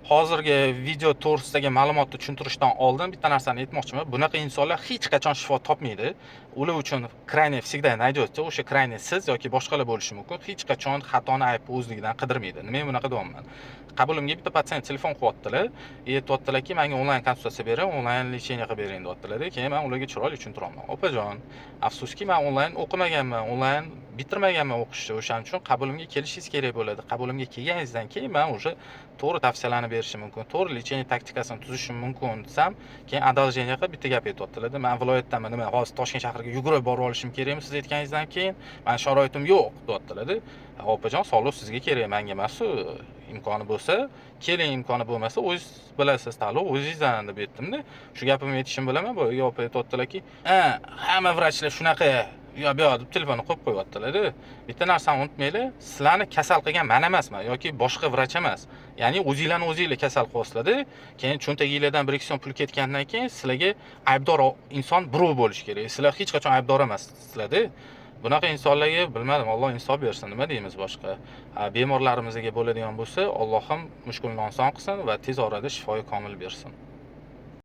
hozirgi video to'g'risidagi ma'lumotni tushuntirishdan oldin bitta narsani aytmoqchiman. Bunaqa insonlar hech qachon shifo topmaydi. Ular uchun krayniy всегда найдется. O'sha krayniy siz yoki boshqalar bo'lishi mumkin. Hech qachon xatoni aybni o'zligidan qidirmaydi. Nima bunaqa deyapman? Qabulimga bitta patsient telefon qilyaptilar. Aytyaptilar-ki, menga onlayn konsultatsiya bering, onlayn lecheniya qilib bering deyaptilar. Keyin men ularga chiroyli tushuntiraman. Opajon, afsuski men onlayn o'qimaganman, onlayn bitirmaganman o'qishni. O'shaning uchun qabulimga kelishingiz kerak bo'ladi. Qabulimga kelganingizdan keyin men o'sha to'g'ri tavsiyalarni berishim mumkin, to'g'ri lecheniya taktikasini tuzishim mumkin desam, keyin одолжение qilib bitta gap aytyaptilar. Men viloyatdanman, nima hozir Toshkent shahriga yugurib borib olishim kerakmi siz aytganingizdan keyin? Men sharoitim yo'q deyaptilar. Opajon, sog'liq sizga kerak, menga emas-ku. Imkoni bo'lsa, keling, imkoni bo'lmasa, o'zingiz bilasiz, tanlov o'zingizdan deb aytdim-da. Shu gapimni aytishim bilaman, boyagi opa aytyaptilar-ki, hamma vrachlar shunaqa, yo bu yoq deb telefonni qo'yib qo'yaptilar-da. Bitta narsani unutmanglar, sizlarni kasal qilgan men emasman yoki boshqa vrach emas. Ya'ni o'zinglarni o'zinglar kasal qilyapsizlar-da. Keyin cho'ntagingizlardan 1-2 so'm pul ketgandan keyin sizlarga aybdor inson birov bo'lish kerak. Sizlar hech qachon aybdor emassizlar-da. Bunaqa insonlarga bilmadim, Alloh insof bersin, nima deymiz boshqa. Bemorlarimizga bo'ladigan bo'lsa, Allohim mushkulni oson qilsin va tez orada shifoyi komil bersin.